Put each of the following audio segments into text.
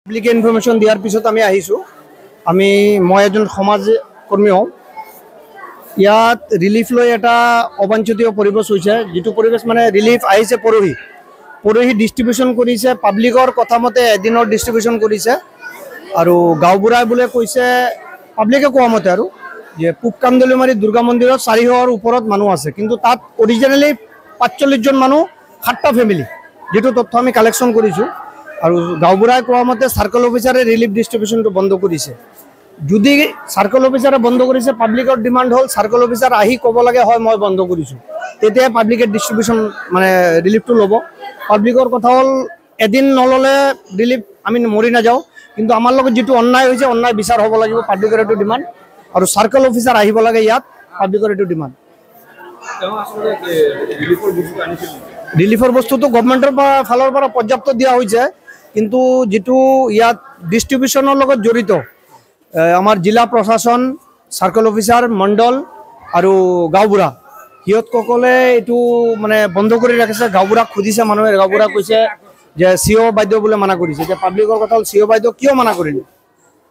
public information দিয়ার পিছত আমি আহিছো মই এজন সমাজ কর্মী হওঁ ইয়াত রিলিফ লৈ এটা অবাঞ্ছিত পরিবেশ হয়েছে যেটো পরিবেশ মানে রিলিফ আহিছে পরহি ডিস্ট্রিবিউশন করেছে পাব্লিকৰ কথা মতে এদিনৰ ডিস্ট্ৰিবিউশন কৰেছে আৰ গাঁওবুঢ়াই বলে কৈছে পাব্লিকে কোৱা মতে আৰ যে পূব কামদলিমাৰি দুৰ্গা মন্দিৰত 400ৰ ওপৰত মানুহ আছে কিন্তু তাত অরিজিনালি 45 জন মানুহ 7টা ফ্যামিলি যেটো তথ্য আমি কালেকশন করেছো আর গাঁওবুঢ়াই কোৱা মতে সাৰ্কেল অফিসাৰে ৰিলিফ ডিস্ট্ৰিবিউশনটো বন্ধ কৰেছে যদি সাৰ্কেল অফিসাৰে বন্ধ কৰেছে পাব্লিকৰ ডিমান্ড হল সার্কেল অফিসার আহি কব লাগে হয় মই বন্ধ করেছো তেতিয়া পাব্লিকের ডিস্ট্রিবিউশন মানে রিলিফটো লব পাব্লিকৰ কথা হল এদিন নললে রিলিফ আমি মরি না যাও কিন্তু আমার লগত যেটো অন্যায় হয়েছে অন্যায় বিচার হব লাগিব পাব্লিকৰ এটো ডিমান্ড আৰ সাৰ্কেল অফিসাৰ আহিব লাগে ইয়াত পাব্লিকৰ এটো ডিমান্ড ৰিলিফৰ বস্তু তো গভৰ্নমেন্টেৰ ফালৰ পৰা পর্যাপ্ত দিয়া হয়েছে কিন্তু যেটো ইয়াত ডিস্ট্রিবিউশনের লগত জড়িত আমার জিলা প্রশাসন সার্কেল অফিসার মন্ডল আর গাঁওবুঢ়া সিহঁতসকলে এইটো মানে বন্ধ করে রাখিছে গাঁওবুঢ়াক খুঁজিছে মানুহে গাঁওবুঢ়া কৈছে যে সিও বাইদেউ বলে মানা করেছে যে পাব্লিকৰ কথা হল সিও বাইদেউ কিয় মানা কৰিল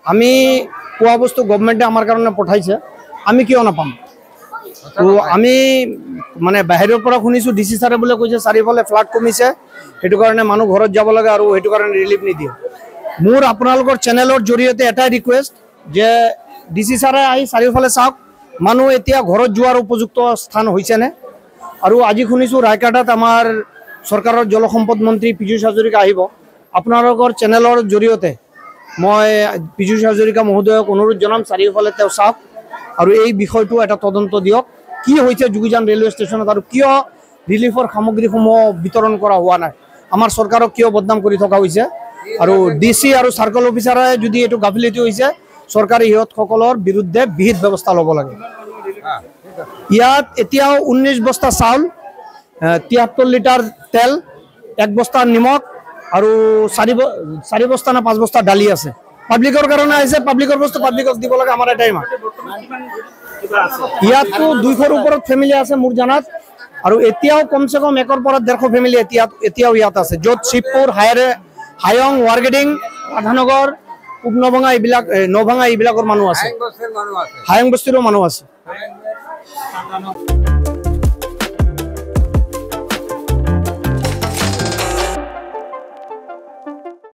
আমি কোৱা বস্তু গভৰ্নমেন্টে আমাৰ কাৰণে পঠাইছে আমি কিয় নাপাম তো আমি মানে বাহিৰৰ পৰা শুনিছো ডিসি সাৰে বলে কৈছে চাৰিফালে ফ্লাড কমিছে সেইটো কাৰণে মানুহ ঘৰত যাব লাগে আৰু সেইটো কাৰণে ৰিলিফ নিদিয়ে মোৰ আপোনালোকৰ চেনেলৰ জৰিয়তে এটাই ৰিকুৱেষ্ট যে ডিসি সাৰে আহি চাৰিওফালে চাওক মানুহ এতিয়া ঘৰত যোৱাৰ উপযুক্ত স্থান হৈছে নে আৰু আজি শুনিছো ৰায়কাটাত আমাৰ সৰকাৰৰ জলসম্পদ মন্ত্ৰী পীযুষ হাজৰিকা আহিব আপোনালোকৰ চেনেলৰ জৰিয়তে মই পীযুষ হাজৰিকা মহোদয়ক অনুৰোধ জনাম চাৰিওফালে তেওঁ চাওক আৰু এই বিষয়টো এটা তদন্ত দিয়ক কি হৈছে যোগীজান ৰেলৱে ষ্টেচনত আৰু কিয় ৰিলিফৰ সামগ্ৰীসমূহ বিতৰণ কৰা হোৱা নাই আমাৰ চৰকাৰক কিয় বদনাম কৰি থকা হৈছে আৰু ডিসি আৰু সাৰ্কেল অফিসাৰে যদি এটো গাফিলতি হৈছে সৰকাৰি সিহঁতসকলৰ বিৰুদ্ধে বিহিত ব্যৱস্থা ল'ব লাগে ইয়াত এতিয়াও 19 বস্তা চাউল 73 লিটাৰ তেল 1 বস্তা নিমখ আৰু 4 বস্তা না 5 বস্তা ডালি আছে পাব্লিকৰ কাৰণে আছে পাব্লিকৰ বস্তু পাব্লিকক দিব লাগে আমাৰ এটাই মা ইয়াতো 200ৰ ওপৰত ফ্যামিলি আছে মোৰ জানাত আৰু এতিয়াও কমসে কম 1ৰ পৰা 150 ফ্যামিলি এতিয়াও ইয়াত আছে যত শিবপুৰ হায়ং ওয়াৰগেডিং আধানগৰ উপনভঙা এইবিলাক নভঙা এইবিলাকৰ মানুহ আছে হায়ং বস্তিৰো মানুহ আছে